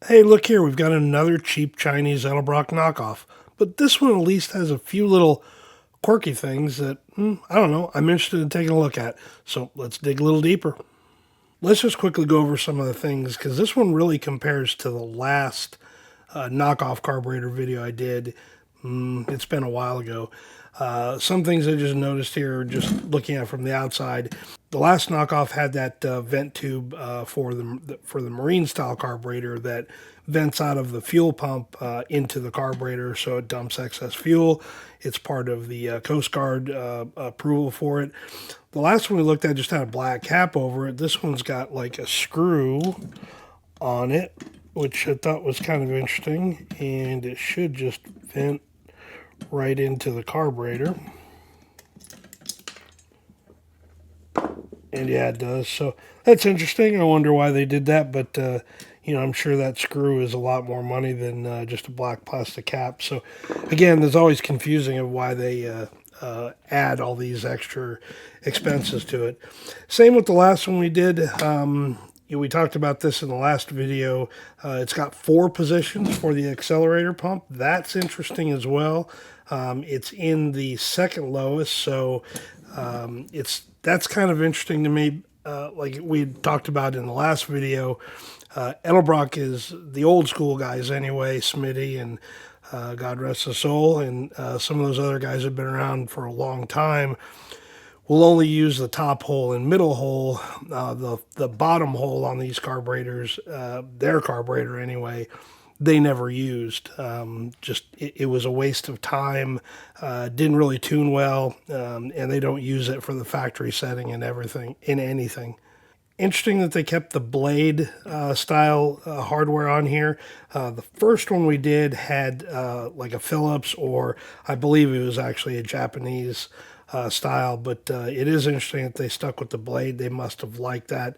Hey, look here, we've got another cheap Chinese Edelbrock knockoff. But this one at least has a few little quirky things that, I don't know, I'm interested in taking a look at. So let's dig a little deeper. Let's just quickly go over some of the things because this one really compares to the last knockoff carburetor video I did. It's been a while ago. Some things I just noticed here, just looking at from the outside. The last knockoff had that vent tube for the marine style carburetor that vents out of the fuel pump into the carburetor, so it dumps excess fuel. It's part of the Coast Guard approval for it. The last one we looked at just had a black cap over it. This one's got like a screw on it, which I thought was kind of interesting, and it should just vent right into the carburetor. And yeah, it does. So that's interesting. I wonder why they did that, but I'm sure that screw is a lot more money than just a black plastic cap. So again, there's always confusing of why they add all these extra expenses to it. Same with the last one we did. We talked about this in the last video. It's got 4 positions for the accelerator pump. That's interesting as well. It's in the second lowest, so that's kind of interesting to me. Like we talked about in the last video, Edelbrock is the old school guys anyway, Smitty and God rest his soul, and some of those other guys have been around for a long time. We'll only use the top hole and middle hole. The bottom hole on these carburetors, their carburetor anyway, they never used. It was a waste of time. Didn't really tune well, and they don't use it for the factory setting and everything in anything. Interesting that they kept the blade style hardware on here. The first one we did had like a Phillips, or I believe it was actually a Japanese style, but it is interesting that they stuck with the blade. They must have liked that.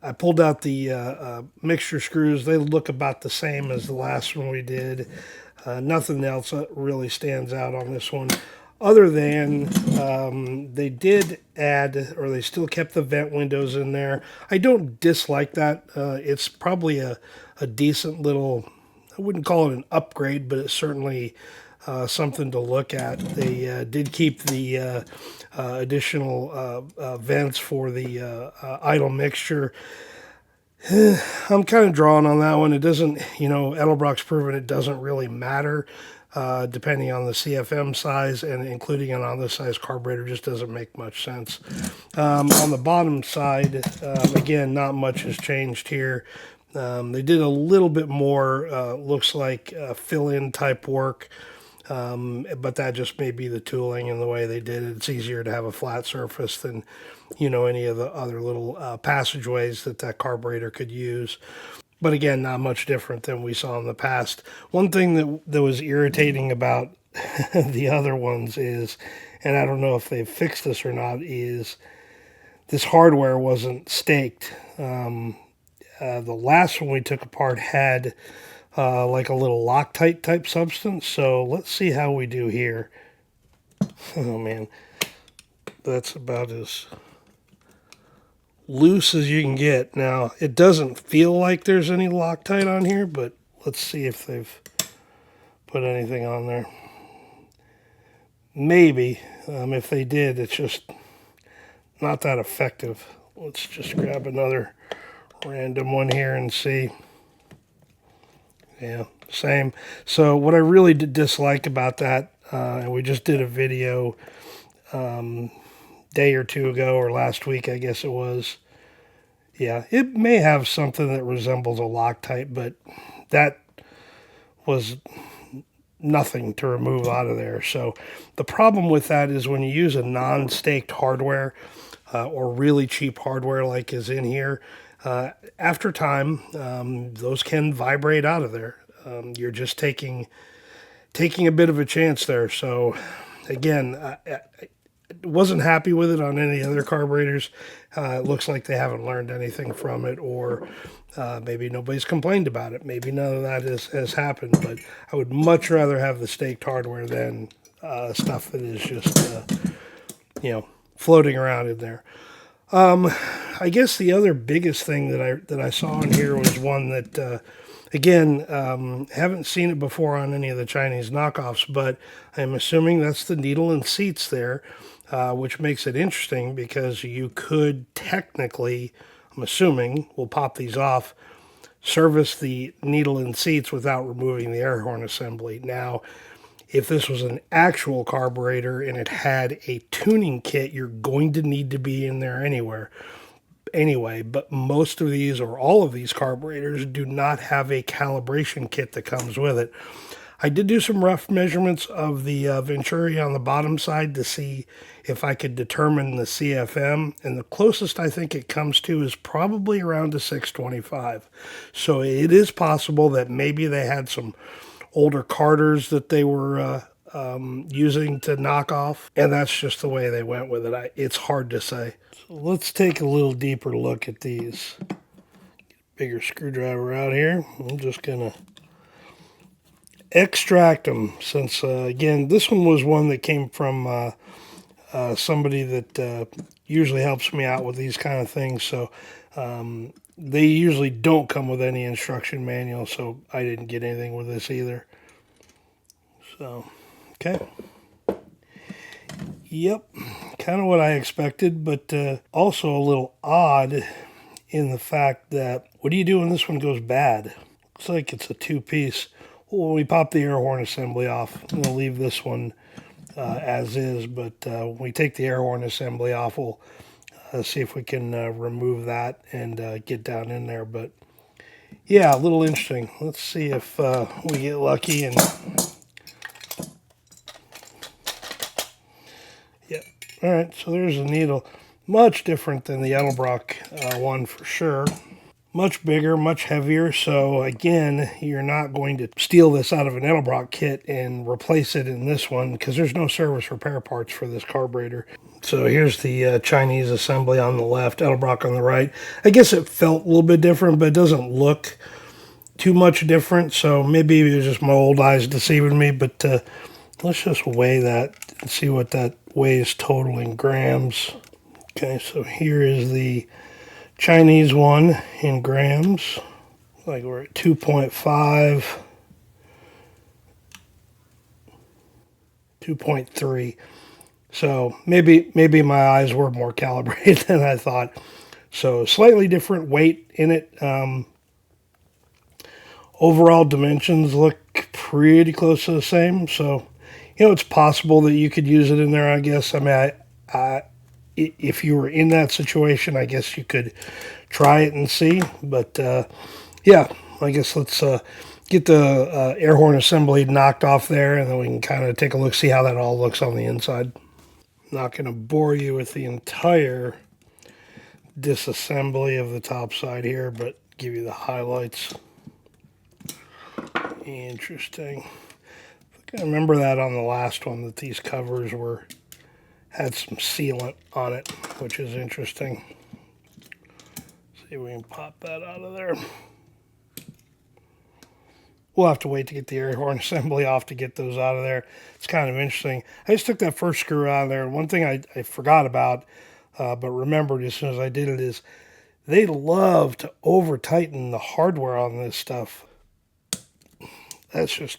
I pulled out the mixture screws. They look about the same as the last one we did. Nothing else really stands out on this one, other than they did add, or they still kept the vent windows in there. I don't dislike that. It's probably a decent little, I wouldn't call it an upgrade, but it's certainly something to look at. They did keep the additional vents for the idle mixture. I'm kind of drawn on that one. It doesn't, Edelbrock's proven it doesn't really matter depending on the CFM size, and including it on this size carburetor just doesn't make much sense. On the bottom side, again, not much has changed here. They did a little bit more, looks like fill-in type work. But that just may be the tooling and the way they did it. It's easier to have a flat surface than, any of the other little passageways that carburetor could use. But again, not much different than we saw in the past. One thing that was irritating about the other ones is, and I don't know if they've fixed this or not, is this hardware wasn't staked. The last one we took apart had like a little Loctite type substance. So let's see how we do here. Oh man, that's about as loose as you can get. Now, it doesn't feel like there's any Loctite on here, but let's see if they've put anything on there. Maybe. If they did, it's just not that effective. Let's just grab another random one here and see. Yeah, same. So what I really did dislike about that, and we just did a video day or two ago, or last week, I guess it was. Yeah, it may have something that resembles a Loctite, but that was nothing to remove out of there. So the problem with that is when you use a non-staked hardware or really cheap hardware like is in here, after time, those can vibrate out of there. You're just taking a bit of a chance there. So again, I wasn't happy with it on any other carburetors. It looks like they haven't learned anything from it, or maybe nobody's complained about it. Maybe none of that has happened, but I would much rather have the staked hardware than stuff that is just, floating around in there. I I guess the other biggest thing that I saw in here was one that, again, haven't seen it before on any of the Chinese knockoffs, but I'm assuming that's the needle and seats there, which makes it interesting because you could technically, I'm assuming, we'll pop these off, service the needle and seats without removing the air horn assembly. Now, if this was an actual carburetor and it had a tuning kit, you're going to need to be in there anyway, but most of these or all of these carburetors do not have a calibration kit that comes with it. I did do some rough measurements of the Venturi on the bottom side to see if I could determine the CFM, and the closest I think it comes to is probably around a 625. So it is possible that maybe they had some older Carters that they were using to knock off, and that's just the way they went with it. It's hard to say. So let's take a little deeper look at these. Bigger screwdriver out here. I'm just gonna extract them since, again, this one was one that came from somebody that usually helps me out with these kind of things. So they usually don't come with any instruction manual, so I didn't get anything with this either. So, okay. Yep, kind of what I expected, but also a little odd in the fact that, what do you do when this one goes bad? Looks like it's a two-piece. Well, when we pop the air horn assembly off, I'm going to leave this one as is, but when we take the air horn assembly off, we'll see if we can remove that and get down in there. But yeah, a little interesting. Let's see if we get lucky and... Yep. All right, so there's the needle. Much different than the Edelbrock one for sure. Much bigger, much heavier, so again, you're not going to steal this out of an Edelbrock kit and replace it in this one because there's no service repair parts for this carburetor. So here's the Chinese assembly on the left, Edelbrock on the right. I guess it felt a little bit different, but it doesn't look too much different, so maybe it was just my old eyes deceiving me, but let's just weigh that and see what that weighs total in grams. Okay, so here is the Chinese one in grams. Like we're at 2.5, 2.3. So maybe my eyes were more calibrated than I thought. So slightly different weight in it. Overall dimensions look pretty close to the same. So, it's possible that you could use it in there, I guess. I mean, if you were in that situation, I guess you could try it and see. But yeah, I guess let's get the air horn assembly knocked off there, and then we can kind of take a look, see how that all looks on the inside. I'm not going to bore you with the entire disassembly of the top side here, but give you the highlights. Interesting. I remember that on the last one that these covers had some sealant on it, which is interesting. See if we can pop that out of there. We'll have to wait to get the air horn assembly off to get those out of there. It's kind of interesting. I just took that first screw out of there. One thing I forgot about, but remembered as soon as I did it, is they love to over-tighten the hardware on this stuff. That's just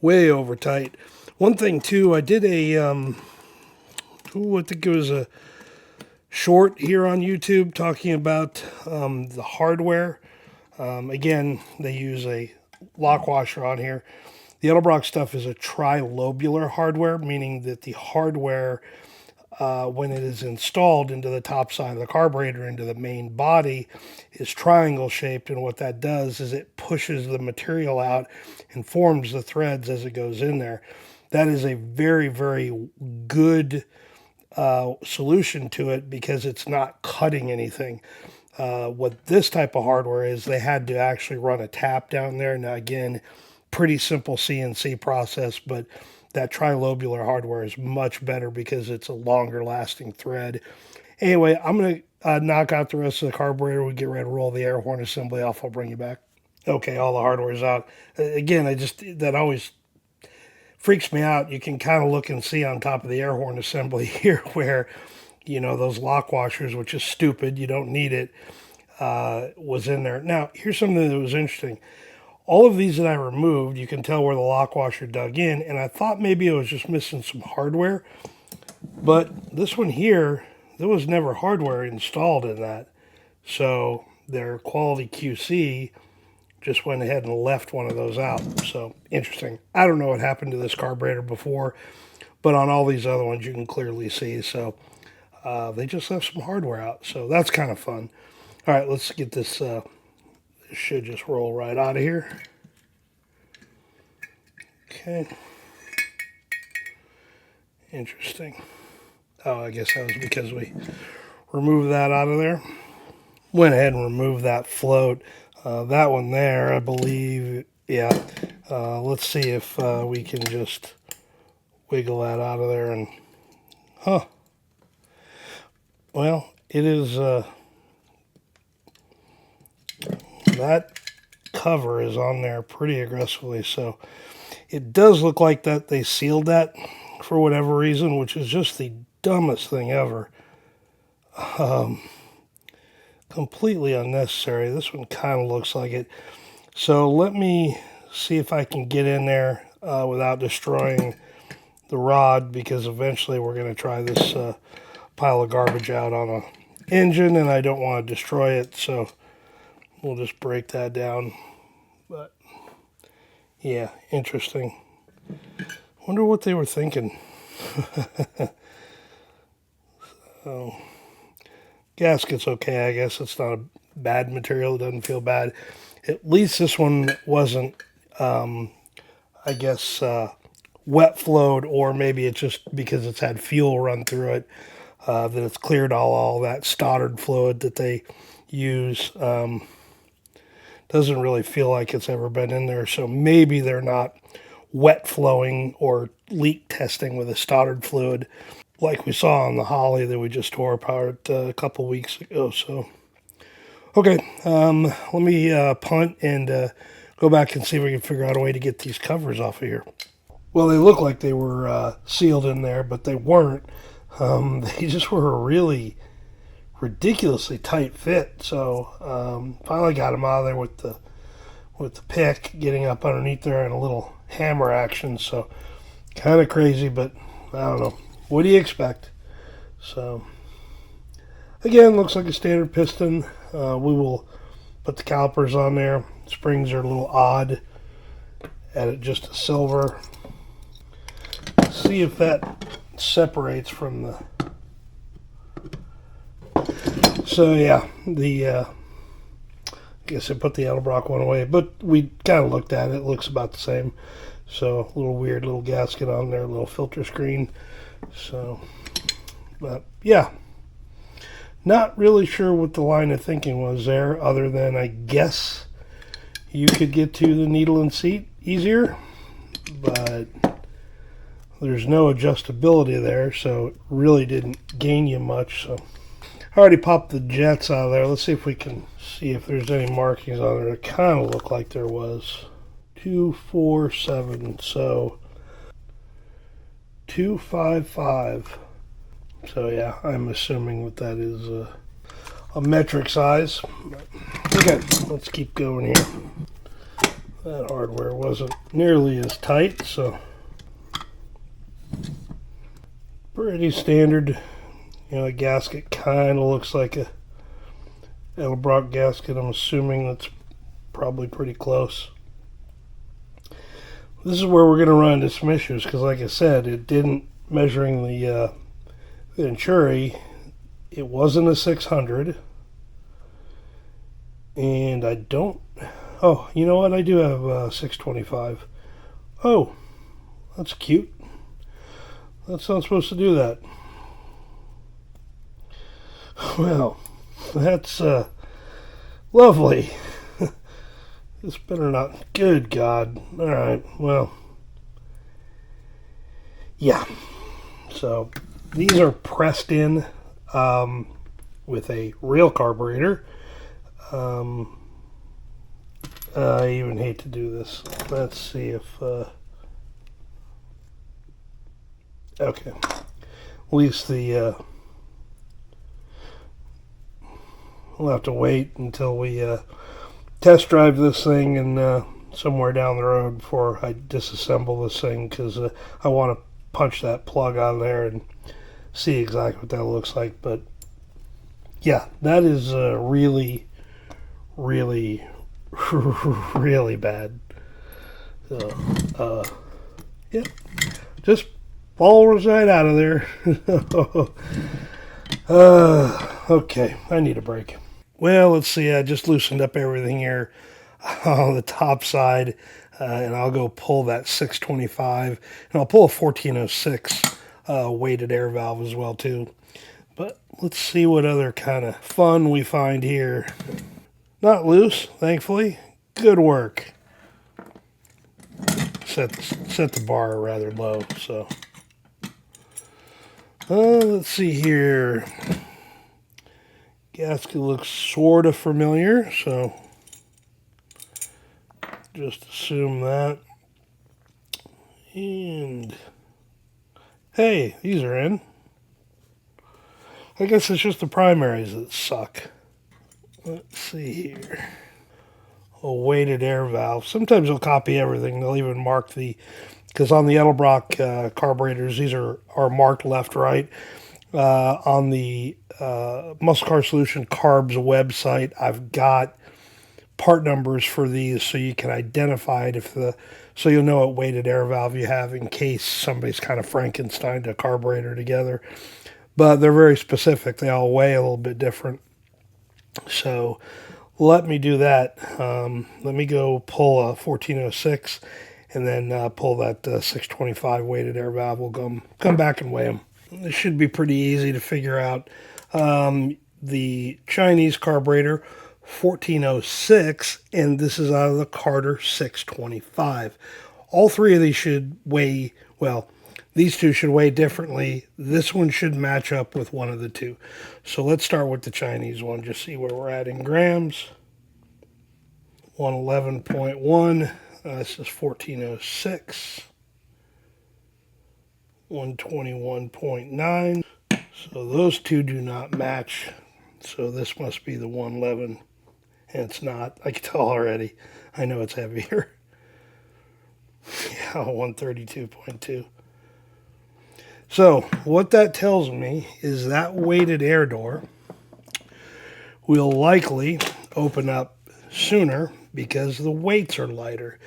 way over tight. One thing too, I did I think it was a short here on YouTube talking about the hardware. Again, they use a lock washer on here. The Edelbrock stuff is a trilobular hardware, meaning that the hardware, when it is installed into the top side of the carburetor, into the main body, is triangle shaped, and what that does is it pushes the material out and forms the threads as it goes in there. That is a very, very good solution to it because it's not cutting anything. What this type of hardware is, they had to actually run a tap down there. Now again, pretty simple CNC process, but that trilobular hardware is much better because it's a longer lasting thread. Anyway, I'm going to knock out the rest of the carburetor. We get ready to roll the air horn assembly off. I'll bring you back. Okay, all the hardware's out. Again, that always freaks me out. You can kind of look and see on top of the air horn assembly here where those lock washers, which is stupid. You don't need it, was in there. Now, here's something that was interesting. All of these that I removed, you can tell where the lock washer dug in, and I thought maybe it was just missing some hardware. But this one here, there was never hardware installed in that. So their quality QC just went ahead and left one of those out. So interesting. I don't know what happened to this carburetor before, but on all these other ones you can clearly see. So they just left some hardware out. So that's kind of fun. All right, let's get this. This should just roll right out of here. Okay. Interesting. Oh, I guess that was because we removed that out of there. Went ahead and removed that float. That one there, I believe, yeah. Let's see if we can just wiggle that out of there and, well, it is, that cover is on there pretty aggressively, so it does look like that they sealed that for whatever reason, which is just the dumbest thing ever. Completely unnecessary. This one kind of looks like it. So let me see if I can get in there without destroying the rod, because eventually we're going to try this pile of garbage out on an engine, and I don't want to destroy it, so we'll just break that down. But yeah, interesting. Wonder what they were thinking. So, gasket's okay, I guess. It's not a bad material. It doesn't feel bad. At least this one wasn't, I guess, wet flowed, or maybe it's just because it's had fuel run through it, that it's cleared all that Stoddard fluid that they use. Doesn't really feel like it's ever been in there, so maybe they're not wet flowing or leak testing with a Stoddard fluid like we saw on the Holly that we just tore apart a couple weeks ago. So, okay, let me punt and go back and see if we can figure out a way to get these covers off of here. Well, they look like they were sealed in there, but they weren't. They just were a really ridiculously tight fit. So finally got them out of there with the pick, getting up underneath there and a little hammer action. So kind of crazy, but I don't know. What do you expect? So again, looks like a standard piston. We will put the calipers on there. Springs are a little odd. Added just a silver. See if that separates from the. So yeah, I guess I put the Edelbrock one away, but we kind of looked at it. It looks about the same. So a little weird little gasket on there, a little filter screen. So, but yeah, not really sure what the line of thinking was there, other than I guess you could get to the needle and seat easier, but there's no adjustability there, so it really didn't gain you much. So I already popped the jets out of there. Let's see if we can see if there's any markings on there. It kind of looked like there was. 247, so 255. So yeah, I'm assuming what that is, a metric size. Okay, let's keep going here. That hardware wasn't nearly as tight, so pretty standard. A gasket kind of looks like a Edelbrock gasket. I'm assuming that's probably pretty close. This is where we're going to run into some issues, because like I said, it didn't, measuring the Venturi, it wasn't a 600, and I don't, oh, you know what, I do have a 625. Oh, that's cute. That's not supposed to do that. Well, that's lovely. This better not. Good God. All right. Well, yeah. So these are pressed in with a real carburetor. I even hate to do this. Let's see if. Okay. At least the we'll have to wait until we test drive this thing and somewhere down the road before I disassemble this thing, because I want to punch that plug out of there and see exactly what that looks like. But yeah, that is really, really, really bad. So, yeah, just falls right out of there. Okay, I need a break. Well, let's see. I just loosened up everything here on the top side, and I'll go pull that 625, and I'll pull a 1406 weighted air valve as well too. But let's see what other kind of fun we find here. Not loose, thankfully. Good work. Set the bar rather low. So let's see here. Gasket looks sort of familiar, so just assume that. And hey, these are in. I guess it's just the primaries that suck. Let's see here. A weighted air valve. Sometimes they'll copy everything. They'll even mark because on the Edelbrock carburetors, these are marked left, right. On the Muscle Car Solution Carb's website, I've got part numbers for these so you can identify it so you'll know what weighted air valve you have in case somebody's kind of Frankensteined a carburetor together. But they're very specific. They all weigh a little bit different. So let me do that. Let me go pull a 1406 and then pull that 625 weighted air valve. We'll come back and weigh them. This should be pretty easy to figure out. The Chinese carburetor, 1406, and this is out of the Carter 625. All three of these should weigh, well, these two should weigh differently. This one should match up with one of the two. So let's start with the Chinese one, just see where we're at in grams. 111.1, this is 1406. 121.9. So those two do not match. So this must be the 111. And it's not. I can tell already. I know it's heavier. Yeah, 132.2. So what that tells me is that weighted air door will likely open up sooner because the weights are lighter.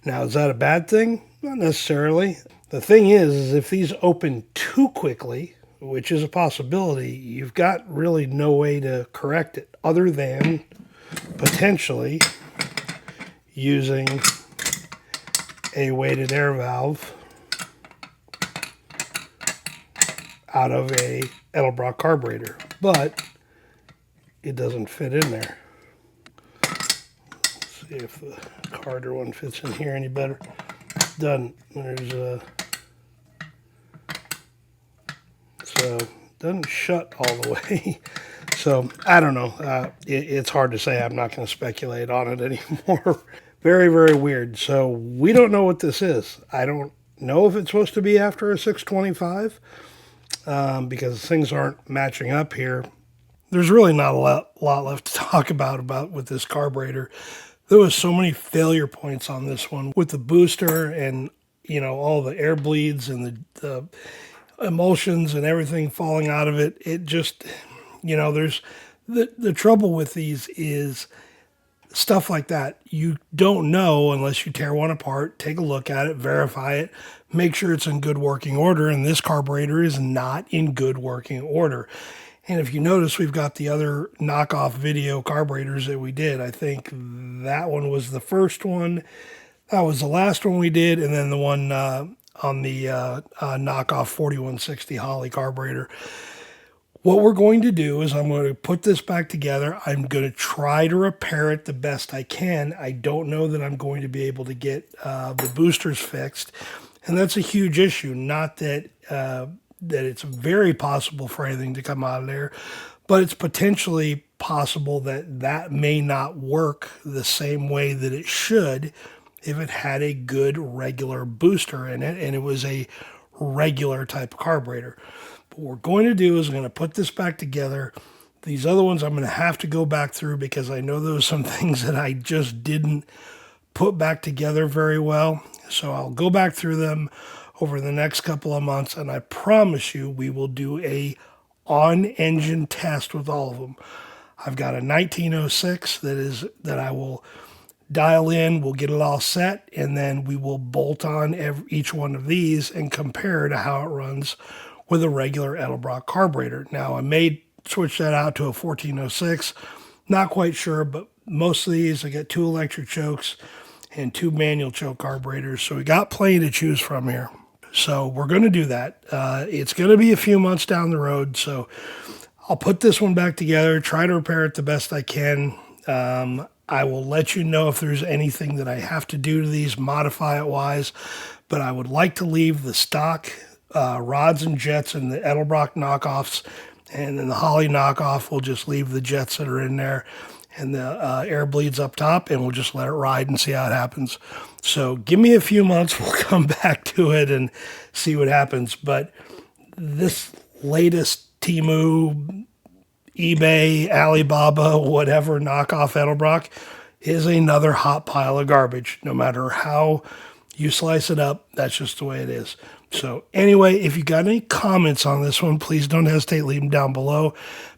Now, is that a bad thing? Not necessarily. The thing is if these open too quickly, which is a possibility, you've got really no way to correct it other than potentially using a weighted air valve out of a Edelbrock carburetor, but it doesn't fit in there. Let's see if the Carter one fits in here any better. Doesn't. So it doesn't shut all the way. So I don't know. It's hard to say. I'm not going to speculate on it anymore. Very, very weird. So we don't know what this is. I don't know if it's supposed to be after a 625 because things aren't matching up here. There's really not a lot left to talk about with this carburetor. There was so many failure points on this one with the booster and, you know, all the air bleeds and the emulsions and everything falling out of it. It just, you know, there's the trouble with these is stuff like that. You don't know unless you tear one apart, take a look at it, verify it, make sure it's in good working order. And this carburetor is not in good working order. And if you notice, we've got the other knockoff video carburetors that we did. I think that one was the first one. That was the last one we did. And then the one on the knockoff 4160 Holley carburetor. What we're going to do is I'm going to put this back together. I'm going to try to repair it the best I can. I don't know that I'm going to be able to get the boosters fixed. And that's a huge issue. Not that that it's very possible for anything to come out of there, but it's potentially possible that that may not work the same way that it should if it had a good regular booster in it and it was a regular type of carburetor. What we're going to do is we're going to put this back together. These other ones I'm going to have to go back through because I know there's some things that I just didn't put back together very well. So I'll go back through them over the next couple of months, and I promise you we will do a on-engine test with all of them. I've got a 1906 that I will dial in, we'll get it all set, and then we will bolt on each one of these and compare to how it runs with a regular Edelbrock carburetor. Now, I may switch that out to a 1406, not quite sure, but most of these, I got 2 electric chokes and 2 manual choke carburetors, so we got plenty to choose from here. So we're going to do that. It's going to be a few months down the road, so I'll put this one back together, try to repair it the best I can. I will let you know if there's anything that I have to do to these, modify it wise, but I would like to leave the stock rods and jets and the Edelbrock knockoffs, and then the Holly knockoff, we'll just leave the jets that are in there and the air bleeds up top, and we'll just let it ride and see how it happens. So give me a few months, we'll come back to it and see what happens. But this latest Temu, eBay, Alibaba, whatever knockoff Edelbrock is another hot pile of garbage. No matter how you slice it up, that's just the way it is. So anyway, if you got any comments on this one, please don't hesitate, leave them down below.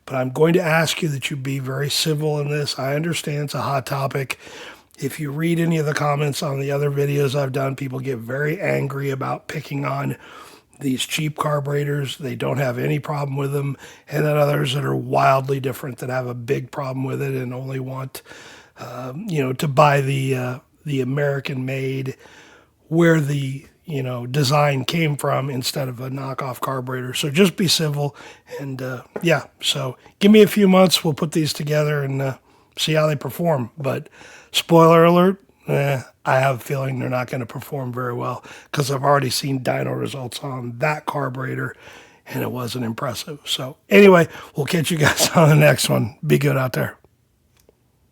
But I'm going to ask you that you be very civil in this. I understand it's a hot topic. If you read any of the comments on the other videos I've done, people get very angry about picking on these cheap carburetors. They don't have any problem with them. And then others that are wildly different that have a big problem with it and only want, to buy the American-made where the design came from instead of a knockoff carburetor. So just be civil, and yeah, so give me a few months, we'll put these together and see how they perform. But spoiler alert, I have a feeling they're not going to perform very well because I've already seen dyno results on that carburetor and it wasn't impressive. So anyway, we'll catch you guys on the next one. Be good out there.